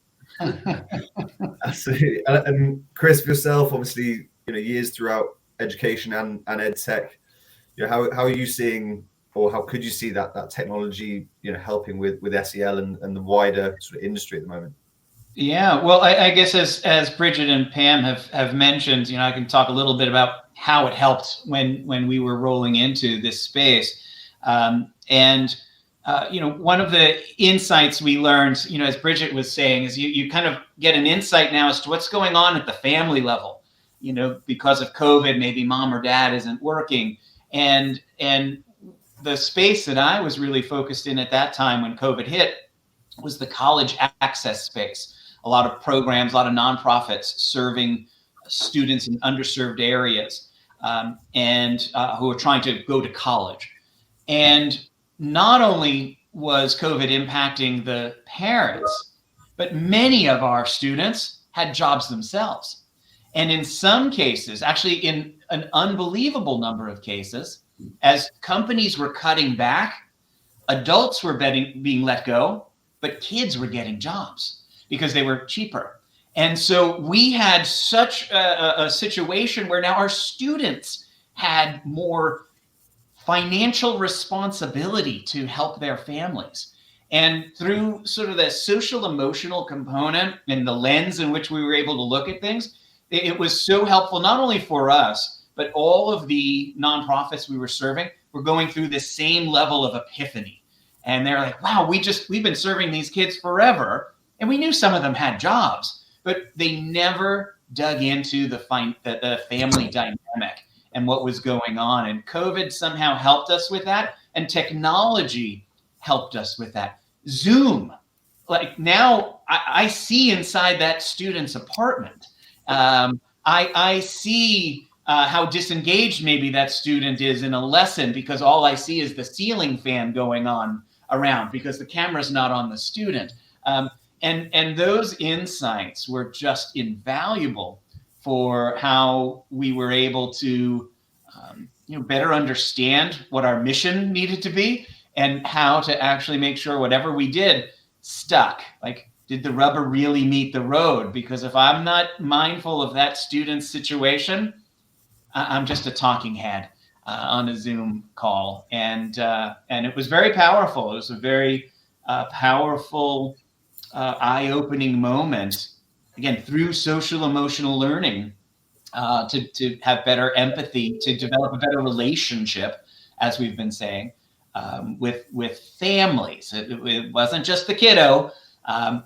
Speaker 1: Absolutely. And Chris, for yourself, obviously, years throughout education and EdTech, how are you seeing or how could you see that technology, helping with SEL and the wider sort of industry at the moment?
Speaker 4: Yeah, well, I guess as Bridget and Pam have mentioned, I can talk a little bit about how it helped when we were rolling into this space. One of the insights we learned, as Bridget was saying, is you kind of get an insight now as to what's going on at the family level. Because of COVID, maybe mom or dad isn't working, and the space that I was really focused in at that time when COVID hit was the college access space. A lot of programs, a lot of nonprofits serving students in underserved areas who are trying to go to college. And not only was COVID impacting the parents, but many of our students had jobs themselves. And in some cases, actually in an unbelievable number of cases, as companies were cutting back, adults were being let go, but kids were getting jobs because they were cheaper. And so we had such a situation where now our students had more financial responsibility to help their families. And through sort of the social emotional component and the lens in which we were able to look at things, it was so helpful, not only for us, but all of the nonprofits we were serving were going through this same level of epiphany. And they're like, wow, we've been serving these kids forever. And we knew some of them had jobs, but they never dug into the family dynamic and what was going on. And COVID somehow helped us with that. And technology helped us with that. Zoom, like now I see inside that student's apartment. I see how disengaged maybe that student is in a lesson because all I see is the ceiling fan going on around because the camera's not on the student. And those insights were just invaluable for how we were able to better understand what our mission needed to be and how to actually make sure whatever we did stuck. Like, did the rubber really meet the road? Because if I'm not mindful of that student's situation, I'm just a talking head on a Zoom call. And it was very powerful. It was a very powerful, eye-opening moment, again, through social emotional learning, to have better empathy, to develop a better relationship, as we've been saying, with families. It wasn't just the kiddo.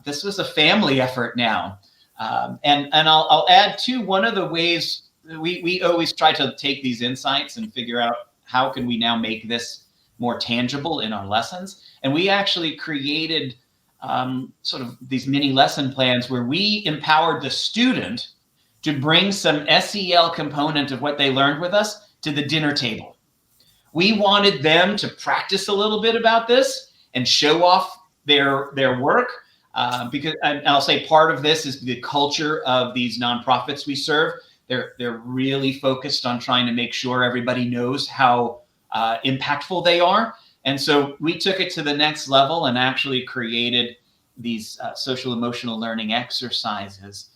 Speaker 4: This was a family effort now. And I'll add too, one of the ways we always try to take these insights and figure out how can we now make this more tangible in our lessons. And we actually created sort of these mini lesson plans where we empowered the student to bring some SEL component of what they learned with us to the dinner table. We wanted them to practice a little bit about this and show off their work. Because and I'll say part of this is the culture of these nonprofits we serve. They're really focused on trying to make sure everybody knows how impactful they are. And so we took it to the next level and actually created these social emotional learning exercises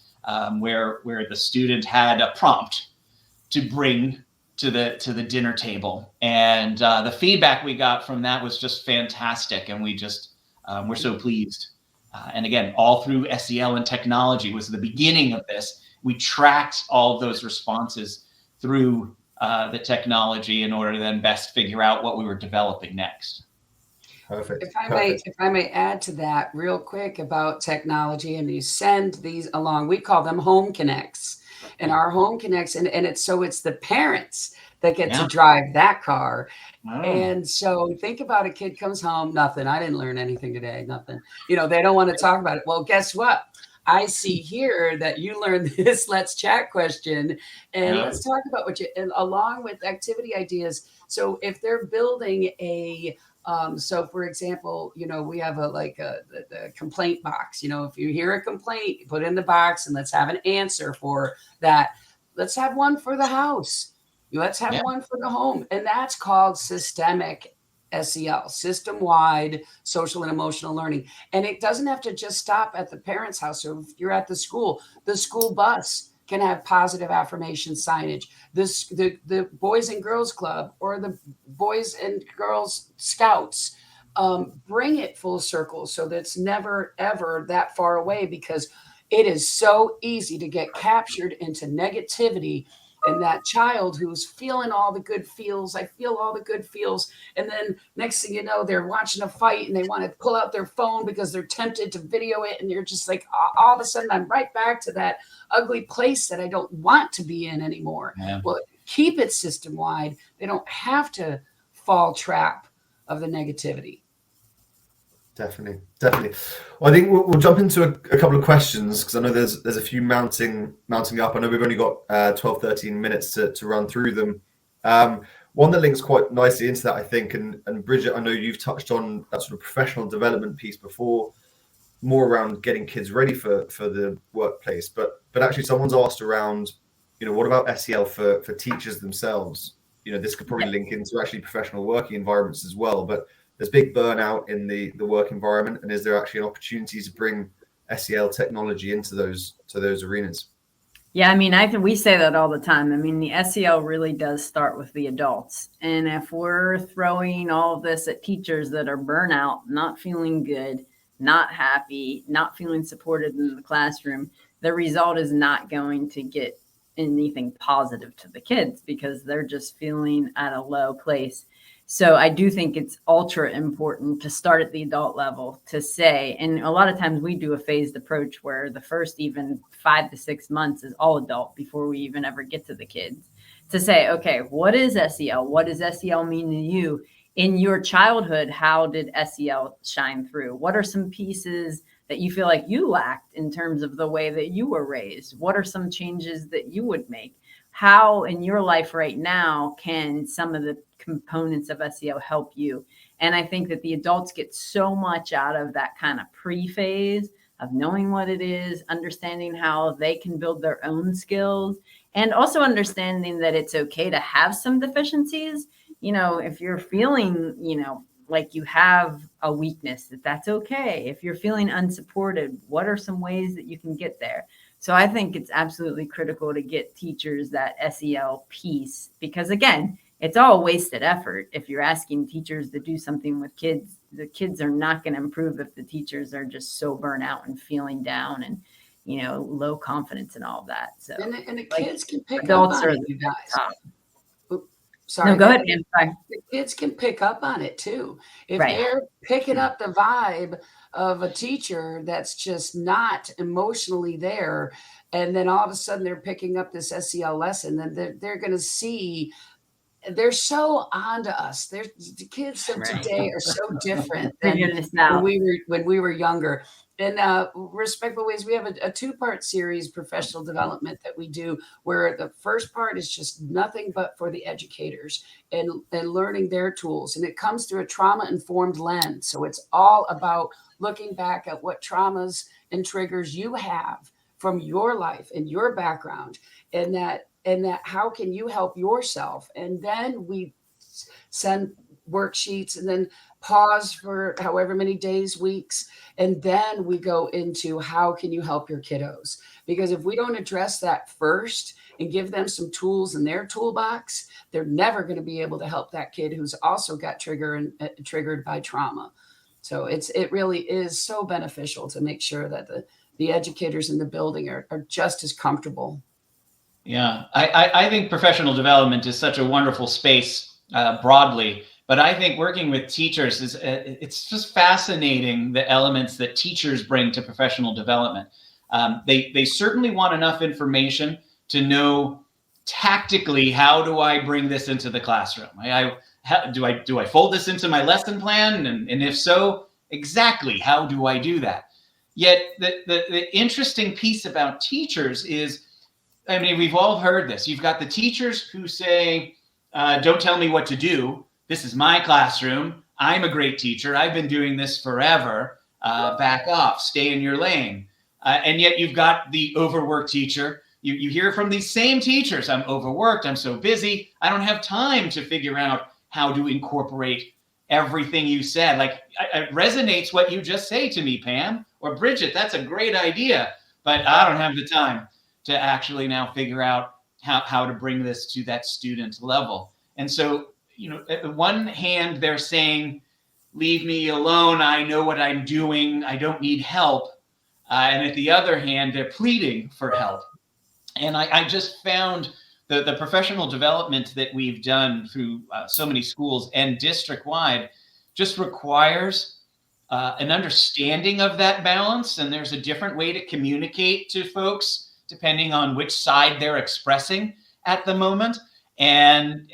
Speaker 4: where the student had a prompt to bring to the dinner table. And the feedback we got from that was just fantastic. And we just we're so pleased. And again, all through SEL and technology was the beginning of this. We tracked all of those responses through the technology in order to then best figure out what we were developing next.
Speaker 1: Perfect.
Speaker 3: If I may add to that real quick about technology, and you send these along, we call them home connects. And our home connects, and it's the parents that get to drive that car. Oh. And so think about a kid comes home, nothing. I didn't learn anything today, nothing. They don't want to talk about it. Well, guess what? I see here that you learned this let's chat question, and let's talk about and along with activity ideas. So if they're building so for example, we have the complaint box. If you hear a complaint, you put it in the box and let's have an answer for that. Let's have one for the house. Let's have one for the home. And that's called systemic SEL, system-wide social and emotional learning. And it doesn't have to just stop at the parent's house. So if you're at the school bus can have positive affirmation signage. The Boys and Girls Club or the Boys and Girls Scouts, bring it full circle so that it's never, ever that far away, because it is so easy to get captured into negativity. And that child who's feeling all the good feels, I feel all the good feels. And then next thing you know, they're watching a fight and they want to pull out their phone because they're tempted to video it. And you're just like, all of a sudden, I'm right back to that ugly place that I don't want to be in anymore.
Speaker 4: Yeah.
Speaker 3: Well, keep it system wide. They don't have to fall trap of the negativity.
Speaker 1: Definitely. Well, I think we'll jump into a couple of questions, because I know there's a few mounting up. I know we've only got 12, 13 minutes to run through them. One that links quite nicely into that, I think, and Bridget, I know you've touched on that sort of professional development piece before, more around getting kids ready for the workplace. But actually, someone's asked around, what about SEL for teachers themselves? This could probably link into actually professional working environments as well. But there's big burnout in the work environment, and is there actually an opportunity to bring SEL technology into those arenas?
Speaker 2: Yeah, I think we say that all the time. The SEL really does start with the adults. And if we're throwing all of this at teachers that are burnout, not feeling good, not happy, not feeling supported in the classroom, the result is not going to get anything positive to the kids, because they're just feeling at a low place. So I do think it's ultra important to start at the adult level to say, and a lot of times we do a phased approach where the first even 5 to 6 months is all adult before we even ever get to the kids, to say, okay, what is SEL? What does SEL mean to you? In your childhood, how did SEL shine through? What are some pieces that you feel like you lacked in terms of the way that you were raised? What are some changes that you would make? How in your life right now can some of the components of SEL help you? And I think that the adults get so much out of that kind of pre-phase of knowing what it is, understanding how they can build their own skills, and also understanding that it's okay to have some deficiencies. If you're feeling, like you have a weakness, that's okay. If you're feeling unsupported, what are some ways that you can get there? So I think it's absolutely critical to get teachers that SEL piece, because again, it's all wasted effort. If you're asking teachers to do something with kids, the kids are not going to improve if the teachers are just so burnt out and feeling down and, low confidence and all of that. So
Speaker 3: and the kids can pick
Speaker 2: adults
Speaker 3: up on
Speaker 2: are
Speaker 3: it,
Speaker 2: the
Speaker 3: you guys.
Speaker 2: top.
Speaker 3: Sorry.
Speaker 2: No, go ahead, Pam. Sorry.
Speaker 3: The kids can pick up on it too. If
Speaker 2: Right.
Speaker 3: they're picking up the vibe of a teacher that's just not emotionally there, and then all of a sudden they're picking up this SEL lesson, then they're going to see they're so onto us. The kids of
Speaker 2: Right.
Speaker 3: today are so different
Speaker 2: Figuring
Speaker 3: than
Speaker 2: this out.
Speaker 3: when we were younger. And Respectful Ways, we have a 2-part series, professional development, that we do, where the first part is just nothing but for the educators and learning their tools. And it comes through a trauma-informed lens. So it's all about looking back at what traumas and triggers you have from your life and your background, and that how can you help yourself? And then we send worksheets and then pause for however many days, weeks, and then we go into how can you help your kiddos? Because if we don't address that first and give them some tools in their toolbox, they're never going to be able to help that kid who's also got triggered by trauma. So it really is so beneficial to make sure that the educators in the building are just as comfortable.
Speaker 4: Yeah, I think professional development is such a wonderful space broadly, but I think working with teachers it's just fascinating, the elements that teachers bring to professional development. They certainly want enough information to know tactically, how do I bring this into the classroom? Do I fold this into my lesson plan? And if so, exactly how do I do that? Yet the interesting piece about teachers is, we've all heard this. You've got the teachers who say, don't tell me what to do. This is my classroom. I'm a great teacher. I've been doing this forever. Back off, stay in your lane. And yet you've got the overworked teacher. You hear from these same teachers, I'm overworked, I'm so busy, I don't have time to figure out how to incorporate everything you said. Like, it resonates what you just say to me, Pam, or Bridget, that's a great idea, but I don't have the time. to actually now figure out how to bring this to that student level. And so, at the one hand, they're saying, leave me alone. I know what I'm doing. I don't need help. And at the other hand, they're pleading for help. And I just found the professional development that we've done through so many schools and district-wide just requires an understanding of that balance. And there's a different way to communicate to folks depending on which side they're expressing at the moment. And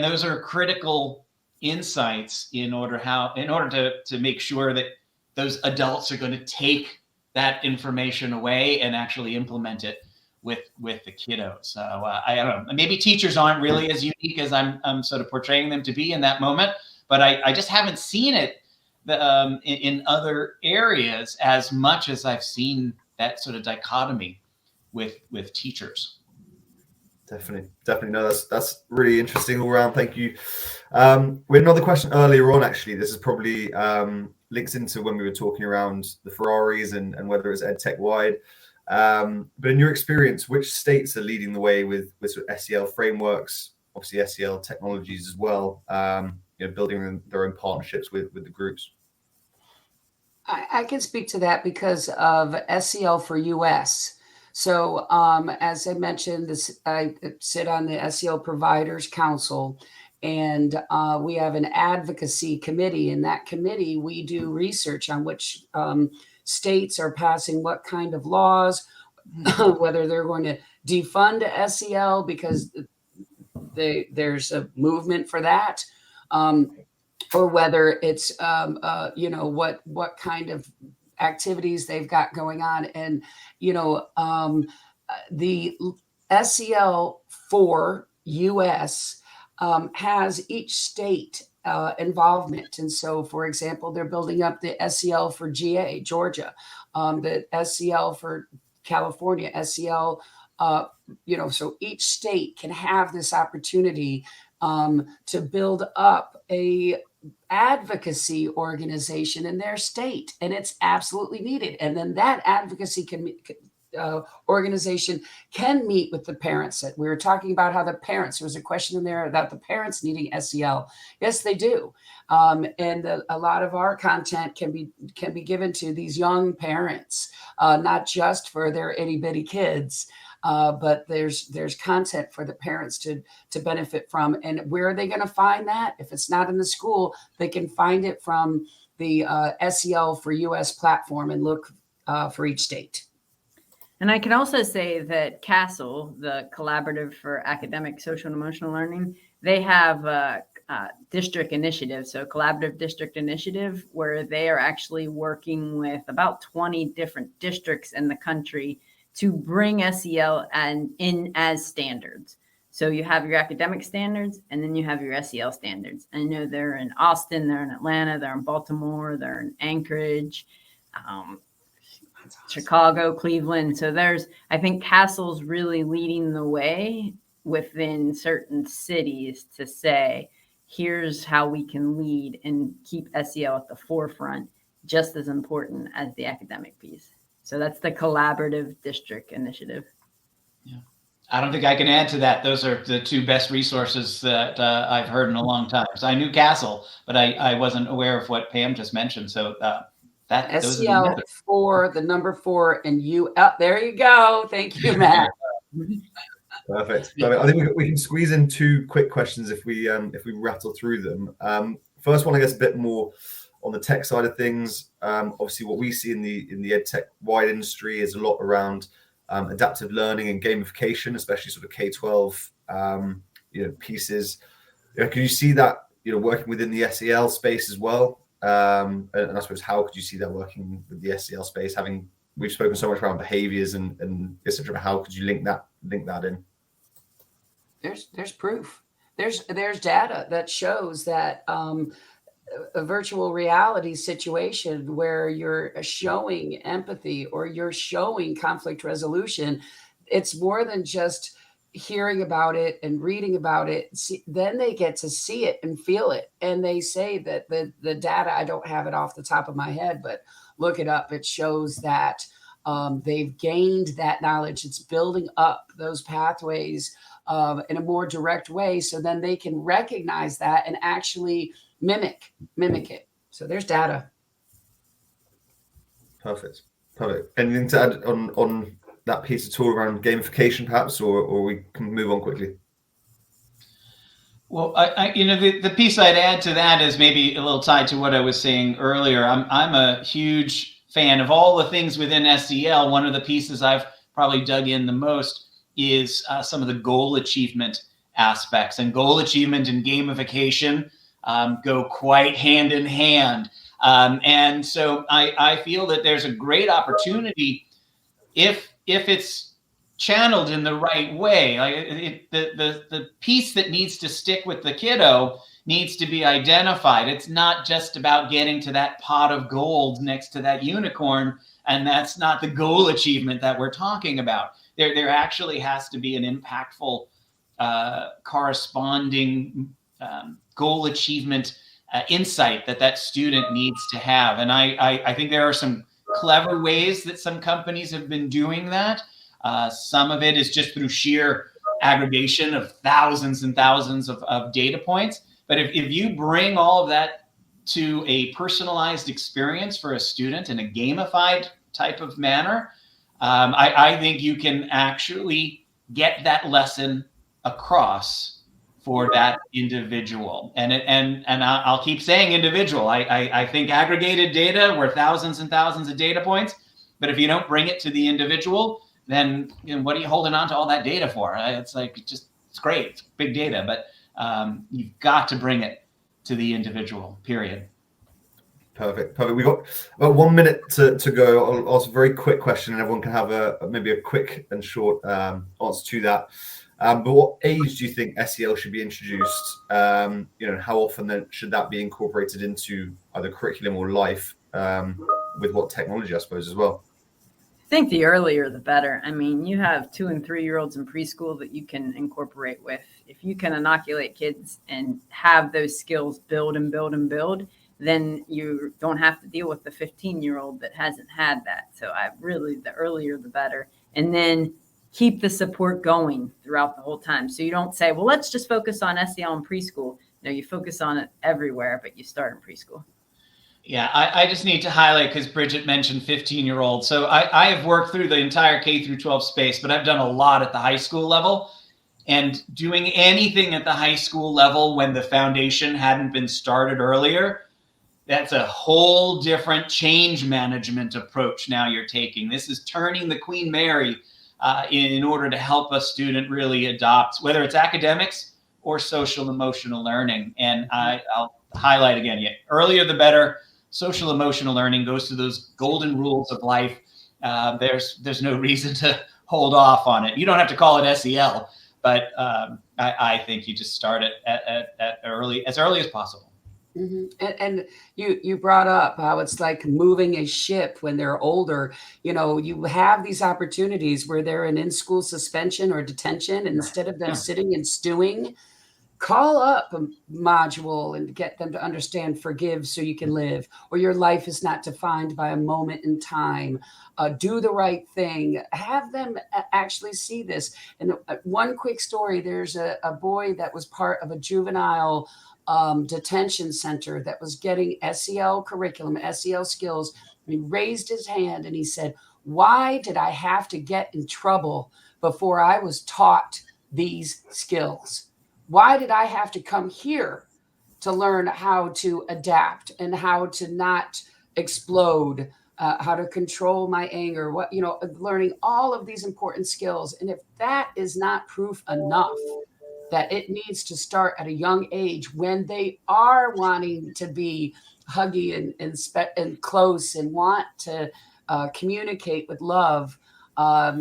Speaker 4: those are critical insights in order to make sure that those adults are going to take that information away and actually implement it with the kiddos. So I don't know, maybe teachers aren't really as unique as I'm sort of portraying them to be in that moment, but I just haven't seen it in other areas as much as I've seen that sort of dichotomy with teachers.
Speaker 1: Definitely. No, that's really interesting all around. Thank you. We had another question earlier on, actually. This is probably links into when we were talking around the Ferraris and whether it's EdTech wide. But in your experience, which states are leading the way with sort of SEL frameworks, obviously SEL technologies as well, building their own partnerships with the groups?
Speaker 3: I can speak to that because of SEL for US. So as I mentioned, I sit on the SEL Providers Council, and we have an advocacy committee. In that committee, we do research on which states are passing what kind of laws, whether they're going to defund SEL because there's a movement for that, or whether it's what kind of activities they've got going on. And the SEL for US has each state involvement. And so, for example, they're building up the SEL for GA, Georgia, the SEL for California, SEL, so each state can have this opportunity to build up a advocacy organization in their state, and it's absolutely needed. And then that advocacy organization can meet with the parents. We were talking about how the parents, there was a question in there about the parents needing SEL. Yes, they do. And a lot of our content can be given to these young parents, not just for their itty bitty kids, but there's content for the parents to benefit from. And where are they going to find that? If it's not in the school, they can find it from the SEL for US platform and look for each state.
Speaker 2: And I can also say that CASEL, the Collaborative for Academic, Social, and Emotional Learning, they have a district initiative, so Collaborative District Initiative, where they are actually working with about 20 different districts in the country to bring SEL in as standards. So you have your academic standards, and then you have your SEL standards. I know they're in Austin, they're in Atlanta, they're in Baltimore, they're in Anchorage, Chicago, Cleveland. So I think CASEL's really leading the way within certain cities to say, here's how we can lead and keep SEL at the forefront, just as important as the academic piece. So that's the Collaborative District Initiative.
Speaker 4: Yeah, I don't think I can add to that. Those are the two best resources that I've heard in a long time. So I knew CASEL, but I wasn't aware of what Pam just mentioned. So that
Speaker 3: SEL for the number 4 and you. There you go. Thank you, Matt.
Speaker 1: Perfect. I think we can squeeze in 2 quick questions if we rattle through them. First one, I guess, a bit more on the tech side of things. Obviously, what we see in the EdTech wide industry is a lot around adaptive learning and gamification, especially sort of K12 pieces. Can you see that working within the SEL space as well? And I suppose, how could you see that working with the SEL space? We've spoken so much around behaviors and etc. How could you link that in?
Speaker 3: There's proof. There's data that shows that a virtual reality situation where you're showing empathy or you're showing conflict resolution, it's more than just hearing about it and reading about it. Then they get to see it and feel it. And they say that the data, I don't have it off the top of my head, but look it up. It shows that They've gained that knowledge. It's building up those pathways in a more direct way, so then they can recognize that and actually mimic it. So there's data.
Speaker 1: Perfect. Anything to add on that piece at all around gamification, perhaps, or we can move on quickly?
Speaker 4: Well, the piece I'd add to that is maybe a little tied to what I was saying earlier. I'm a huge fan of all the things within SEL. One of the pieces I've probably dug in the most is some of the goal achievement aspects, and goal achievement and gamification go quite hand in hand. And so I feel that there's a great opportunity if it's channeled in the right way. Like the piece that needs to stick with the kiddo needs to be identified. It's not just about getting to that pot of gold next to that unicorn, and that's not the goal achievement that we're talking about. There actually has to be an impactful corresponding goal achievement insight that student needs to have. And I think there are some clever ways that some companies have been doing that. Some of it is just through sheer aggregation of thousands and thousands of data points. But if you bring all of that to a personalized experience for a student in a gamified type of manner, I think you can actually get that lesson across for that individual. And I'll keep saying individual. I think aggregated data were thousands and thousands of data points, but if you don't bring it to the individual, then what are you holding on to all that data for? It's like, it's great, it's big data, but you've got to bring it to the individual, period.
Speaker 1: Perfect. We've got about 1 minute to go. I'll ask a very quick question, and everyone can have maybe a quick and short answer to that. But what age do you think SEL should be introduced? How often then should that be incorporated into either curriculum or life, with what technology, I suppose, as well?
Speaker 2: I think the earlier the better. I mean, you have 2 and 3 year olds in preschool that you can incorporate with. If you can inoculate kids and have those skills build and build and build, then you don't have to deal with the 15-year-old that hasn't had that. So the earlier the better. And then keep the support going throughout the whole time. So you don't say, well, let's just focus on SEL in preschool. No, you focus on it everywhere, but you start in preschool.
Speaker 4: Yeah, I just need to highlight, because Bridget mentioned 15-year-olds. So I have worked through the entire K-12 space, but I've done a lot at the high school level. And doing anything at the high school level when the foundation hadn't been started earlier, that's a whole different change management approach now you're taking. This is turning the Queen Mary in order to help a student really adopt, whether it's academics or social emotional learning. And I'll highlight again, earlier the better. Social emotional learning goes to those golden rules of life. There's no reason to hold off on it. You don't have to call it SEL, but I think you just start it as early as possible.
Speaker 3: Mm-hmm. And you brought up how it's like moving a ship when they're older. You have these opportunities where they're in school suspension or detention, and instead of them sitting and stewing, call up a module and get them to understand forgive so you can live, or your life is not defined by a moment in time. Do the right thing. Have them actually see this. And one quick story, there's a boy that was part of a juvenile detention center that was getting SEL curriculum, SEL skills. And he raised his hand and he said, why did I have to get in trouble before I was taught these skills? Why did I have to come here to learn how to adapt and how to not explode, how to control my anger, learning all of these important skills. And if that is not proof enough that it needs to start at a young age when they are wanting to be huggy and close and want to communicate with love,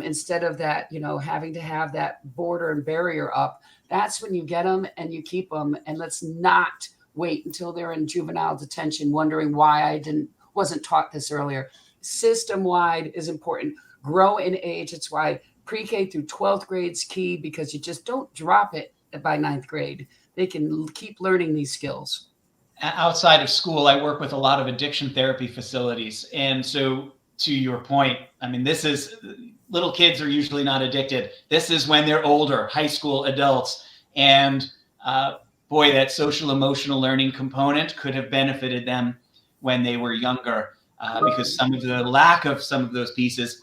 Speaker 3: instead of that, having to have that border and barrier up, that's when you get them and you keep them. And let's not wait until they're in juvenile detention wondering why I wasn't taught this earlier. System-wide is important. Grow in age. It's why pre-K through 12th grade is key, because you just don't drop it by 9th grade. They can keep learning these skills.
Speaker 4: Outside of school, I work with a lot of addiction therapy facilities. And so to your point, I mean, this is, little kids are usually not addicted. This is when they're older, high school adults. And boy, that social emotional learning component could have benefited them when they were younger, because some of the lack of some of those pieces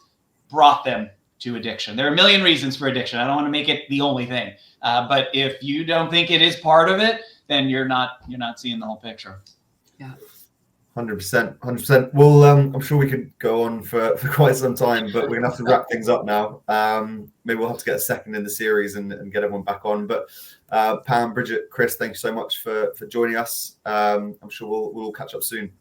Speaker 4: brought them to addiction. There are a million reasons for addiction. I don't want to make it the only thing. But if you don't think it is part of it, then you're not seeing the whole picture.
Speaker 3: Yeah.
Speaker 1: 100%. Well, I'm sure we could go on for quite some time, but we're gonna have to wrap things up now. Maybe we'll have to get a second in the series and get everyone back on. But Pam, Bridget, Chris, thank you so much for joining us. I'm sure we'll catch up soon.